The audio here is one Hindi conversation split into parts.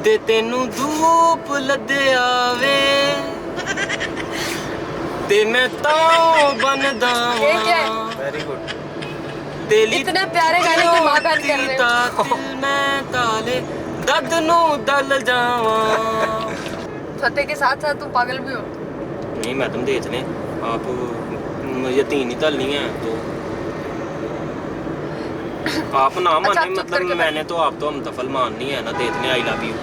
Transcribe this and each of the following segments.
दे तेनू धूप लद्दिया वे ते मैं तां बनदा वेरी गुड। तेली इतने प्यारे गाने की माँ बहन कर रहे हो। दिल मैं ताले दद नू दल जावा। फतेह के साथ साथ तुम पागल भी हो। नहीं मैडम देख ले आप यकीन नहीं तलनी है तो आप ना माने अच्छा, मतलब मैंने तो आप तो हम दफल माननी है ना देखने आई लव यू।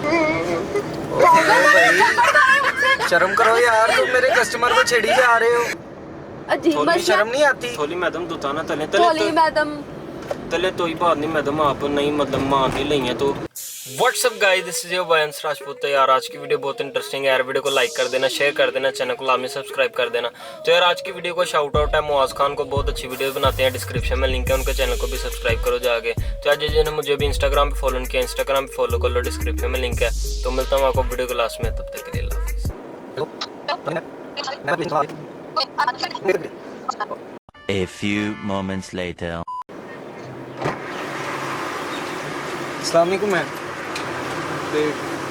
शर्म करो यार, तुम मेरे कस्टमर को छेड़ी जा रहे हो। अजीब थोड़ी मसला। शर्म नहीं आती? थोड़ी मैडम दुता ना तले थोड़ी मैडम तले तो ही बात नहीं मैडम आप नहीं मतलब मान नहीं लई है तो WhatsApp guys this is your बयान राजपूत। यार आज की वीडियो बहुत इंटरेस्टिंग है यार, वीडियो को लाइक कर देना, शेयर कर देना, चैनल को लाजमी सब्सक्राइब कर देना। तो यार आज की वीडियो को शाउट आउट है मुआज खान को, बहुत अच्छी वीडियो बनाते हैं, डिस्क्रिप्शन में लिंक है, उनके चैनल को भी सब्सक्राइब करो जाके। तो आज जिन्होंने मुझे भी इंस्टाग्राम पे फॉलो किया, इंस्टाग्राम पे फॉलो कर लो, डिस्क्रिप्शन में लिंक है। तो मिलता हूँ आपको वीडियो को लास्ट में, तब तक के लिए अल्लाह हाफिज़। A few moments later. अस्सलाम वालेकुम मैम,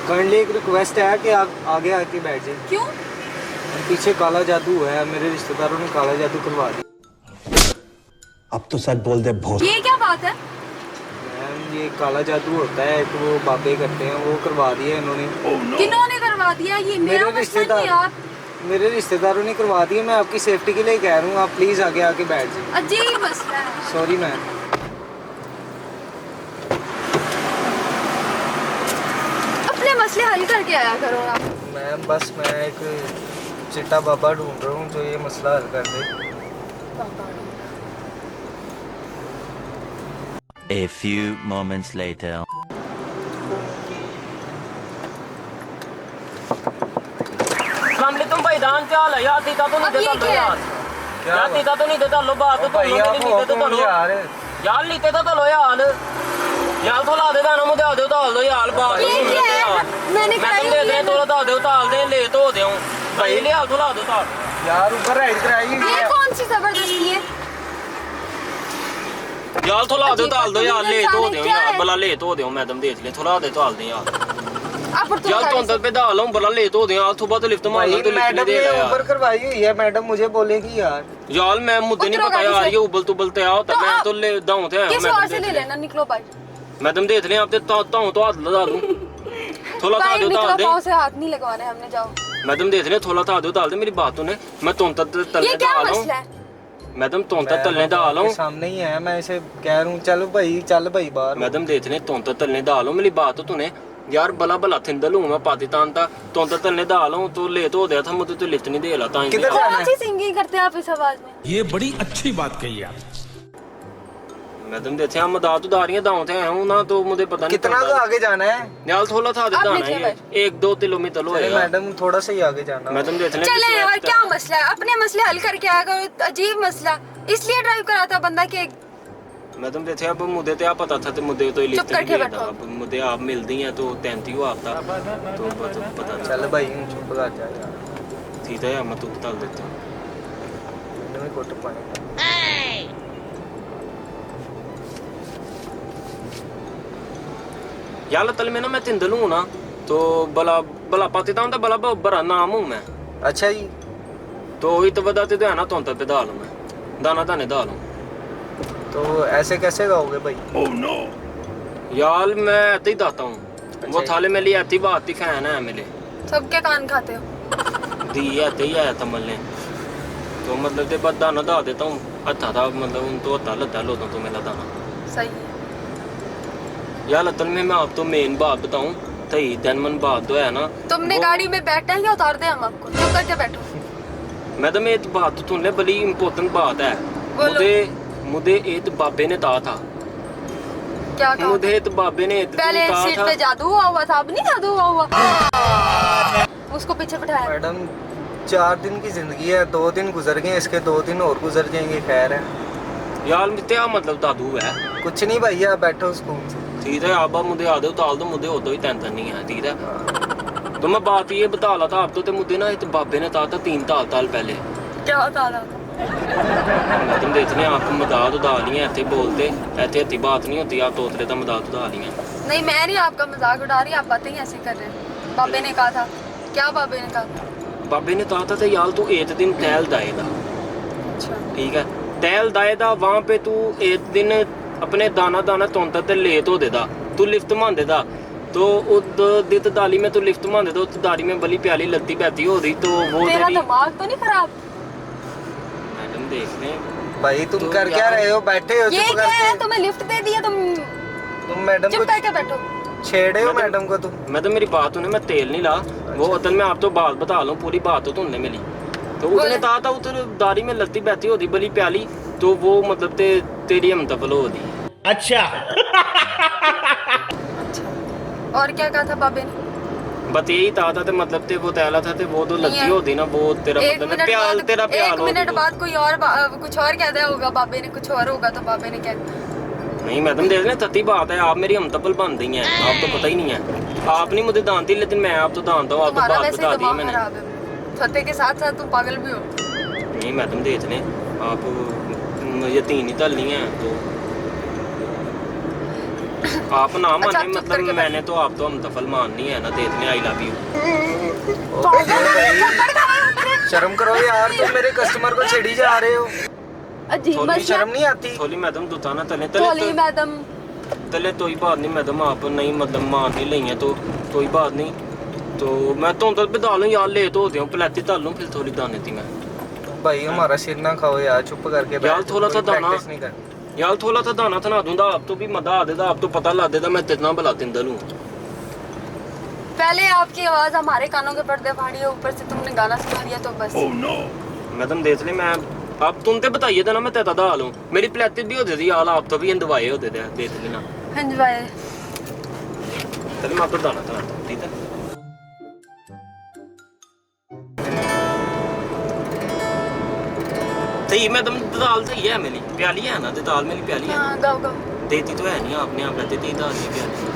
काइंडली एक रिक्वेस्ट है कि आप आगे आके बैठ जाए। क्यों? पीछे काला जादू है, मेरे रिश्तेदारों ने काला जादू करवा दिया। अब तो सच बोल दे भोस। ये क्या बात है? मैम ये काला जादू होता है तो वो बाबे करते हैं, वो करवा दिया इन्होंने। किन्होंने करवा दिया? ये मेरा मसला नहीं यार। मेरे रिश्तेदारों ने करवा दिया, मैं आपकी सेफ्टी के लिए कह रहा हूँ, आप प्लीज आगे आके बैठ जाए। अजीब मसला है। Sorry ma'am. अपने मसले हल करके आया करो आप। मैम बस मैं एक चिट्टा बाबा ढूंढ रहा हूँ जो ये मसला हल कर दे। A few moments later. तुम भाईदान क्या हाल है यार? तीता तो नहीं देता लो यार, यार तीता तो नहीं देता लो बात तो भैया नहीं देता तो लो यार, यार लीते तो लो यार, यार थोड़ा दे देना मुझे दे डाल दो यार बात ये क्या है? मैंने मैं तुम दे दे थोड़ा डाल दो डाल दे ले तो दे भाई ले थोड़ा दो डाल यार ऊपर राइड कराइए। ये कौन सी जबरदस्ती है? यार थोड़ा दो डाल दो यार ले तो दे यार भला ले तो दे मैडम देख ले थोड़ा दे डाल दे यार यार तो अंदर पे डाल भला ले तो दे यार सुबह तो लिफ्ट मारना तो लिफ्ट नहीं दे यार ऊपर करवाई हुई है मैडम, मुझे बोलेगी यार। यार मैं मुझे नहीं पता यार ये उबल तुबल ते आओ तब मैं तो ले दाऊं थे किस और से ले लेना, निकलो भाई। मैडम देख ले आप ताऊ तो हाथ लगा दूं थोड़ा था दो डाल दे। पांव से हाथ नहीं लगवाने हमने, जाओ। मैडम देख ले थोड़ा था दो डाल दे, मेरी बात सुने, मैं तुम तक तलने डाल रहा हूं मैडम, तुम तक तलने डाल रहा हूं सामने ही है, मैं इसे कह रहा हूं चलो भाई चल भाई बाहर। मैडम देख ले तुम तक तलने डाल रहा हूं, मेरी बात तो तूने यार भला भला थिंदल हूं मैं पाकिस्तान था तुम तक तलने डाल रहा हूं तो ले तो दिया था मुझे तो लिफ्ट नहीं दे रहा था। किधर जाना है? कौन सी सिंगिंग करते हैं आप इस आवाज में? ये बड़ी अच्छी बात कही आप। मैडम देखे हम मदाद उदारियां दाऊं थे हूं ना तो मुझे पता नहीं कितना तो आगे जाना है? यार थोड़ा था आप जाना नीचे है 1-2 किलोमीटर होएगा मैडम, थोड़ा सा ही आगे जाना है। मैडम देख ले चले यार, क्या मसला है? अपने मसले हल करके आया करो। अजीब मसला, इसलिए ड्राइव कराता बंदा के। मैडम देखे अब मुझे तो पता था तो मुझे तो लिफ्ट करके नहीं बैठो। देता, अब मुझे आप मिलती हैं तो 33 हो आपका तो पता नहीं चल भाई चुप कर जा यार, ठीक है मैं तू बता देता हूं मैंने भी कोट पानी। यार तल में ना मैं तिंदल हूं ना तो भला भला पाकिस्तान का भला बड़ा नाम हूं मैं। अच्छा जी, तो इत बदाते तो है ना तुम पे डालू मैं दाना दाने डालू तो ऐसे कैसे गाओगे भाई? Oh no. यार मैं ऐसे ही दाता हूँ वो थाले में लिए ऐसी बात ही खाया ना मेरे सबके कान खाते हो। दी ऐसे ही आया था मल्ले तो मतलब दे बाद दाना दा देता हूँ अच्छा था मतलब उन तो हत्ता लत्ता लो तो मेरा दाना सही है। यार लतन में मैं आप तो मेन बात बताऊँ तही जनमन बात तो है ना तुमने गाड़ी में बैठना है या उतार दे हम आपको? चुप करके बैठो। मैडम एक बात तो तुमने बड़ी इम्पोर्टेंट बात है मुझे एक बाबे ने कहा था। क्या कहा? मुझे एक बाबे ने पहले सीट पे जादू हुआ था, अब नहीं जादू हुआ। उसको पीछे बिठाया। मैडम 4 दिन की जिंदगी है, 2 दिन गुजर गए, इसके 2 दिन और गुजर जाएंगे, खैर है यार क्या मतलब दादू है कुछ नहीं भैया, बैठो सुकून से। ठीक है आप मुझे आदे उतार दो मुझे उदो ही टेंशन नहीं है ठीक है। तो मैं बात ये बता रहा था आप तो मुझे ना एक बाबे ने कहा था 3 ताल पहले। क्या होता था? तुम देखने आप मदाद उदा लिया ऐसे बोलते ऐसे हत्ती बात नहीं होती आप तोतले तो मदाद उदा लिया। नहीं मैं नहीं आपका मजाक उड़ा रही, आप बातें ही ऐसे कर रहे हैं। बाबे ने कहा था, क्या बाबे ने कहा था? बाबे ने कहा था तो यार तू एक दिन टहल दाएगा, अच्छा ठीक है, टहल दाएगा वहाँ पे तू एक दिन अपने दाना दाना तोंता ते लेट हो देदा, तू लिफ्ट मान देदा, तो उद दित दाली में तू लिफ्ट मान देदा, उस दाली में बली प्याली लत्ती बहती हो रही, तो वो तेरा तेरी दिमाग तो नहीं खराब? मैडम देख ले भाई तुम तो कर क्या यार- रहे हो? बैठे हो ये चुप क्या है? करके? तुम्हें लिफ्ट दे दिया, तुम मैडम चुप को करके बैठो। छेड़े हो मैडम को तुम? मैं तो मेरी बात सुने, मैं तेल नहीं ला वो अतल में आप तो बात बता लो, पूरी बात तो तुमने मिली, तो उसने बोले। कहा था उधर दारी में लत्ती बहती होती बली प्याली, तो वो मतलब तेरी हमतफल हो दी। अच्छा और क्या कहा था बाबे ने? बस यही था तो मतलब ते वो तैला था, ते वो तो लत्ती नहीं है। होती ना, वो तेरा एक मतलब मिनट प्याल बाद, तेरा प्याल एक मिनट बाद कोई और कुछ और कह दिया होगा बाबे ने, कुछ और होगा तो बाबे ने क्या? नहीं मैडम देख ले सच्ची बात है, आप मेरी हमतफल बन रही हैं, आप तो पता ही नहीं है, आप नहीं मुझे दानती, लेकिन मैं आप तो दानता हूँ, आप तो तुम्हारा बात वैसे बता ही दी दिमाग मैंने। खराब है, सत्य के साथ साथ तुम पागल भी हो। नहीं मैडम देख ले आप यकीन ही तल नहीं है, तो आप ना अच्छा, माने, चुप मतलब करके मैंने तो आप तो हमतफल माननी है ना, देख ले आई लव यू। शर्म करो यार, तुम मेरे कस्टमर को छेड़ी जा रहे हो। अजीब थोड़ी मसला। शर्म नहीं आती? थोड़ी मैडम दुताना तले टोली तले मैडम, तले कोई बात नहीं मैडम, आप नहीं मतलब मान ही ली है तो कोई बात नहीं, तो मैं तो पे डालूं यार, लेट होते हो पलेटी डाल लूं, फिर थोड़ी दाने थी मैं भाई हमारा सिर ना खाओ यार, चुप करके यार, बैठो, थोड़ा सा कोई दाना। practice नहीं कर। यार थोड़ा सा दाना थना दूंगा, आप तो भी मजा आ देता, आप तो पता ला देता मैं कितना भला तिंदा लूं। पहले आपकी आवाज हमारे कानों के पर्दे फाड़ी है, ऊपर से तुमने गाना सुना दिया तो बस। मैडम देख ले, मैं आप तुम ते बताइए था ना, मैं तेता दा लूं, मेरी प्लेटी भी होती थी यार, आप तो भी दवाए होते थे, देख लेना। हंजवाए चल मैं आपको दाना थना दूं, ठीक है। सही मैडम दाल सही है मेरी, प्याली है ना, दाल मेरी प्याली है, हाँ गाओ गाओ। देती तो है नहीं, आपने आप रहते थे दाल की प्याली।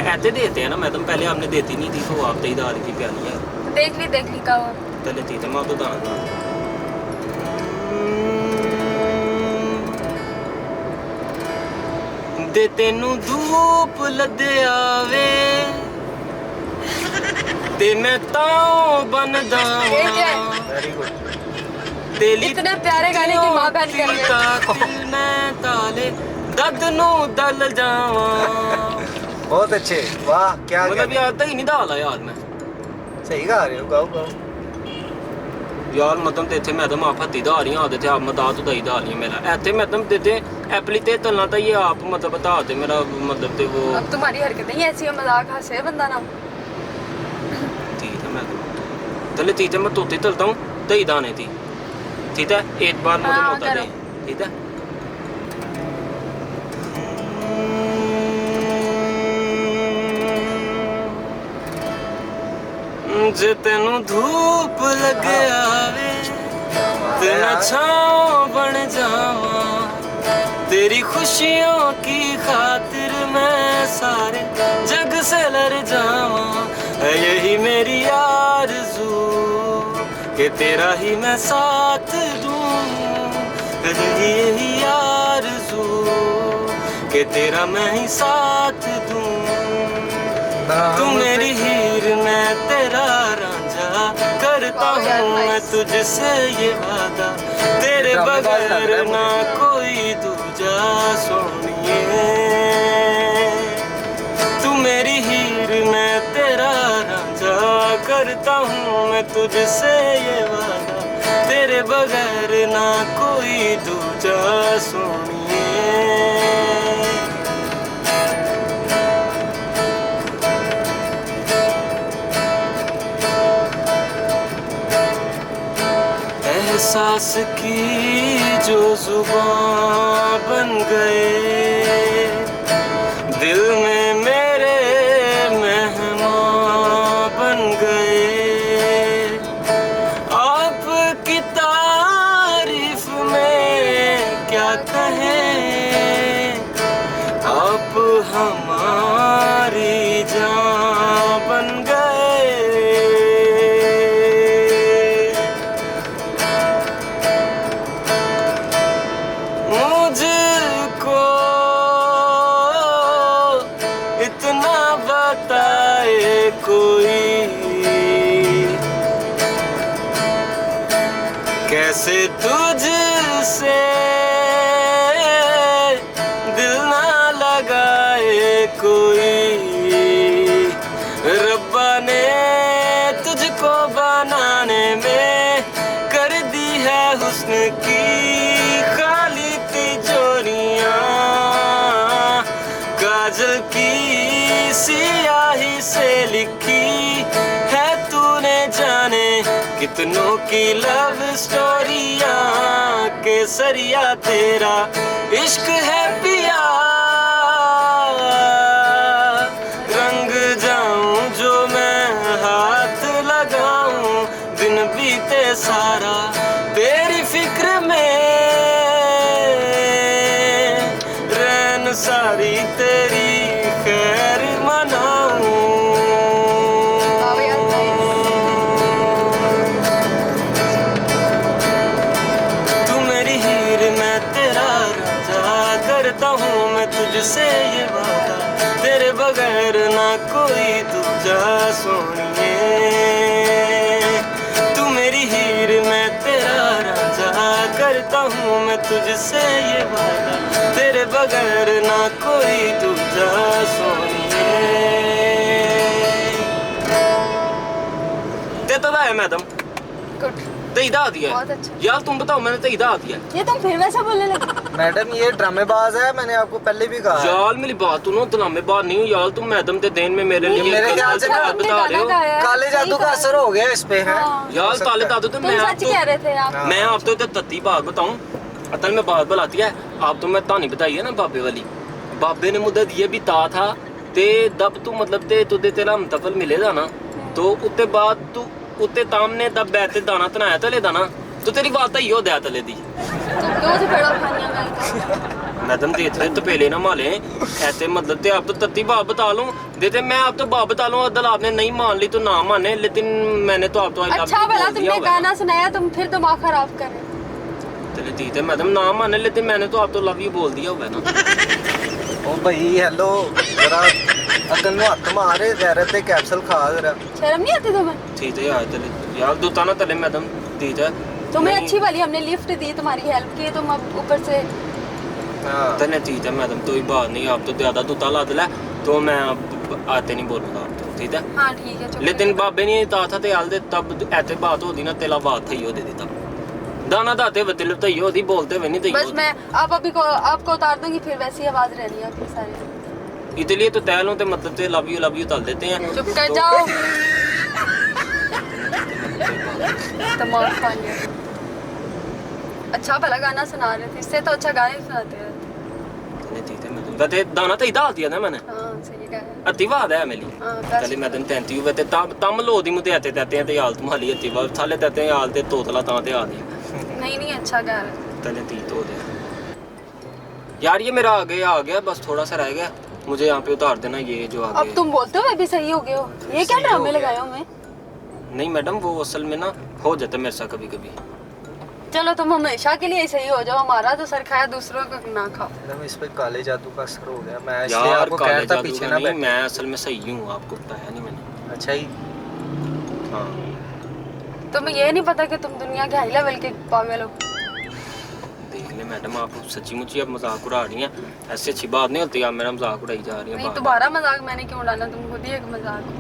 ऐसे देते हैं ना मैडम, पहले आपने देती नहीं थी, तो आप तो ही दाल की प्याली है, देख ली गाओ। चले थी तो मैं आपको दाना दे तेनू धूप लदे आवे ते मैं ताओ बनदा ये क्या है? Very good. तेली इतने प्यारे गाने की माँ बहन कर रहे हैं। मैं ताले दद नू दल जावा, बहुत अच्छे, वाह क्या मतलब क्या- यार तो ही नहीं डाला यार मैं सही गा रहे हो, गाओ गाओ। यार मतलब ते इत्थे मैडम आप हत्ती दा रही आदे थे, आप मदा तो दई दा रही मेरा ऐथे मैडम देते एप्ली ते तलना था, ये आप मतलब बता दे मेरा मतलब ते वो अब तुम्हारी हरकतें ही ऐसी है, मजाक हंसे बंदा ना। ठीक है मैडम, चले ठीक है, मैं तोते तलता हूँ, दही दाने थी, ठीक है, एक बार मुझे हाँ, मौका दे, करो। ठीक है। जे तेनू धूप लगे आवे ते मैं छाँव बन जावा, तेरी खुशियों की खातिर मैं सारे जग से लड़ जावा, है यही मेरी आरज़ू कि तेरा ही मैं साथ दूँ, है यही आरज़ू कि तेरा मैं ही साथ दूँ, तू मेरी हीर मैं तेरा रांझा, करता हूँ मैं तुझसे ये वादा, तेरे बगैर ना कोई दूजा सोनिए, तू मेरी हीर मैं तेरा रांझा, करता हूँ मैं तुझसे ये वादा, तेरे बगैर ना कोई दूजा सोनिए। एहसास की जो जुबां बन गए, दिल में मेरे मेहमान बन गए, आपकी तारीफ में क्या कहें, आप हमारी जान बन गए। गजल की सियाही से लिखी है तूने जाने कितनों की लव स्टोरियां, केसरिया तेरा इश्क है पिया, रंग जाऊं जो मैं हाथ लगाऊं, दिन बीते सारा तेरी फिक्र में, रैन सारी तेरी खैर मनाऊं। तू मेरी हीर मैं तेरा राजा, करता हूँ मैं तुझसे ये वादा, तेरे बगैर ना कोई दूजा सोनिए। तू मेरी हीर मैं तेरा राजा, करता हूँ मैं तुझसे ये वादा, तेरे बगैर ना कोई दूजा सोनिए। ते तो है मैडम, गुड, तेईदा दिया बहुत अच्छा। यार, तुम बताओ मैंने तेईदा दिया। ये तुम फिर वैसा बोलने लगे। मैडम ये ड्रामेबाज है, मैंने आपको पहले भी कहा है। यार मेरी बात सुनो, तलामे बात नहीं यार, तुम मैडम ते देन में मेरे लिए मेरे ख्याल से गलत ना बात बता रहे हो। काले जादू का असर हो गया इस पे है। यार काले दादू तो तुम मैं सच कह रहे थे आप। मैं आप तो तत्ती बात बताऊं, अतल में बात बुलाती है आप तो, मैं तानी बताई है ना बाबे वाली, बाबे ने मुद्दत ये भी ता था ते दब तू मतलब ते तुदे तेरा हमतफल मिलेगा ना, तो उत्ते बाद तू उत्ते तामने दब बैठे दाना तनाया तले दाना, तो तेरी बात ही हो दया तले दी। तुम क्यों से पेड़ा खानिया मैं मैडम देते तो पहले ना माले ऐसे मतलब ते आप तो तत्ती बात बता लूं देते, मैं आप तो बात बता लूं, अदल आपने नहीं मान ली तो ना माने, लेकिन मैंने तो आप तो अच्छा भला तुमने गाना सुनाया, तुम फिर दिमाग खराब कर रहे हो। चले दीते मैडम ना माने, लेकिन मैंने तो आप तो लव यू बोल दिया होगा ना। ओ भाई हेलो, जरा अकल में हाथ मारे, गैरत दे कैप्सूल खा जरा। शर्म नहीं आती तुम्हें? ठीक है यार, तले यार दूता ना तले मैडम ठीक है, तुम्हें अच्छी वाली हमने लिफ्ट दी, तुम्हारी हेल्प की, तुम अब ऊपर से हाँ। तने ठीक है मैडम, कोई बात नहीं, आप तो ज्यादा दूता ला दिला तो मैं अब आते नहीं बोलूंगा आप तो, ठीक है। हाँ ठीक है चलो। लेकिन बाबे ने ता था ते याल दे तब ऐसे बात होती ना, तेला बात थी हो दे दी तब दाना दाते बतिल तो यो दी बोलते हुए नहीं दी। बस मैं अब अभी को आपको उतार दूंगी, फिर वैसी आवाज रहनी है आपकी सारी। इसलिए तो तैलों ते मतलब ते लव यू तल देते हैं। चुप कर जाओ, दिमाग खा लिया। अच्छा भला गाना सुना रहे थे, इससे तो अच्छा गाने सुनाते हैं। ठीक है मैडम, बते दाना तो इदा दिया ना मैंने, हाँ सही कहा है। अतिवाद है मेरी। हाँ, चले मैडम थैंक यू बते तम लो दी मुते आते ते याल तुम्हारी अतिवाद थाले ते याल ते तोतला ता ते आ दिया। नहीं नहीं अच्छा गा रहे। तले ती तो दे यार, ये मेरा आ गया बस थोड़ा सा रह गया, मुझे यहाँ पे उतार देना ये जो आगे। अब तुम बोलते हो मैं भी सही हो गए हो, ये क्या ड्रामे लगाए हो मैं? नहीं मैडम, वो असल में ना हो जाता है मेरे साथ कभी कभी। चलो तुम हमेशा के लिए सही हो जाओ, हमारा तो सर खाया, दूसरों का ना खाओ। मैडम इस पे काले जादू का असर हो गया, मैं इसलिए यार आपको काले कहता जादू पीछे का ना नहीं, बैठे। मैं असल में सही हूँ, आपको बताया नहीं मैंने। अच्छा ही। हाँ तुम्हें ये नहीं पता कि तुम दुनिया के हाई लेवल के पागल हो। देख ले मैडम, आप सच्ची मुच्ची अब मजाक उड़ा रही हैं, ऐसी अच्छी बात नहीं होती, आप मेरा मजाक उड़ाई जा रही नहीं हैं। तुम्हारा मजाक मैंने क्यों उड़ाना, तुम खुद ही एक मजाक हो।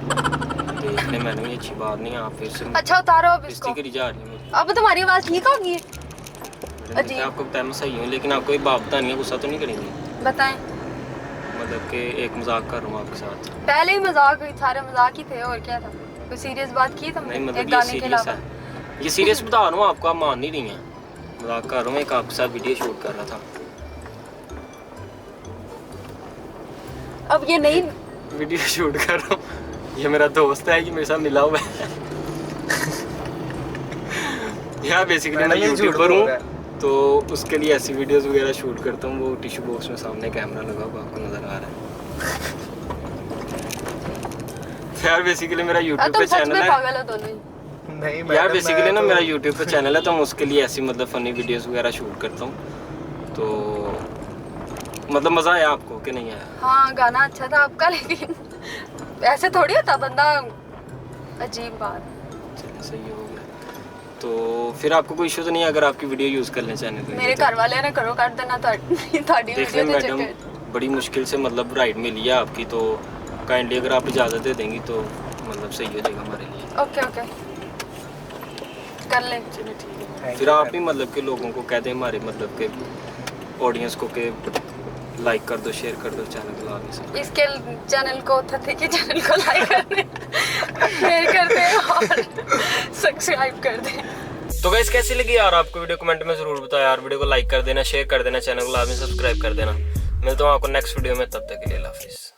देख ले मैडम, ये अच्छी बात नहीं है, आप फिर से अच्छा उतारो अब बेइज्जती इसको। करी जा रही है। अब तुम्हारी आवाज ठीक होगी? मैडम, अजीब। मैं आपको बताया मैं सही हूँ, लेकिन आपको ये बात बतानी है, गुस्सा तो नहीं करेंगे? बताएं। मतलब कि एक मजाक कर रहा हूँ आपके साथ। पहले ही मजाक, सारे मजाक ही थे, और क्या था? कोई सीरियस बात की तुमने नहीं मतलब एक ये गाने के सीरियस अलावा? है, ये सीरियस बता रहा हूँ आपको, आप मान नहीं रही हैं। मजाक कर रहा हूँ, एक आपके साथ वीडियो शूट कर रहा था। अब ये नहीं वीडियो शूट कर रहा हूँ, ये मेरा दोस्त है, ये मेरे साथ मिला हुआ है। यार बेसिकली मैं मैडम, ये झूठ यूट्यूबर बोल हूँ, रहा है। तो उसके लिए ऐसी वीडियोस वगैरह शूट करता हूँ। वो टिश्यू बॉक्स में सामने कैमरा लगा हुआ आपको नजर आ रहा है। यार बेसिकली मेरा यूट्यूब तुम पे सच चैनल में है पागल हो दोनों ही। नहीं यार, मैडम, बेसिकली मैं ना तो- मेरा यूट्यूब पे चैनल है, तो मैं उसके लिए ऐसी मतलब फनी वीडियोस वगैरह शूट करता हूँ। तो मतलब मज़ा आया आपको कि नहीं आया? हाँ गाना अच्छा था आपका, लेकिन ऐसे थोड़ी होता बंदा, अजीब बात। चलिए सही हो गया। तो फिर आपको कोई इशू तो नहीं है अगर आपकी वीडियो यूज़ कर लें चैनल पे? मेरे घर वाले ने करो कर देना, थोड़ी देख लें वीडियो मैडम, बड़ी मुश्किल से मतलब राइड मिली है आपकी, तो काइंडली अगर आप इजाज़त दे देंगी तो मतलब सही हो जाएगा हमारे लिए। ओके ओके कर ले। चलिए ठीक है। Thank फिर you, आप madam. ही मतलब के लोगों को कह दें, हमारे मतलब के ऑडियंस को, के लाइक कर दो, शेयर कर दो, चैनल को आगे से इसके चैनल को थे कि चैनल को लाइक कर दें, शेयर कर दें और सब्सक्राइब कर दें। तो गाइस कैसी लगी यार आपको वीडियो, कमेंट में जरूर बताओ यार। वीडियो को लाइक कर देना, शेयर कर देना, चैनल को लाजमी सब्सक्राइब कर देना। मिलता हूँ आपको नेक्स्ट वीडियो में, तब तक के लिए अल्लाह हाफिज़।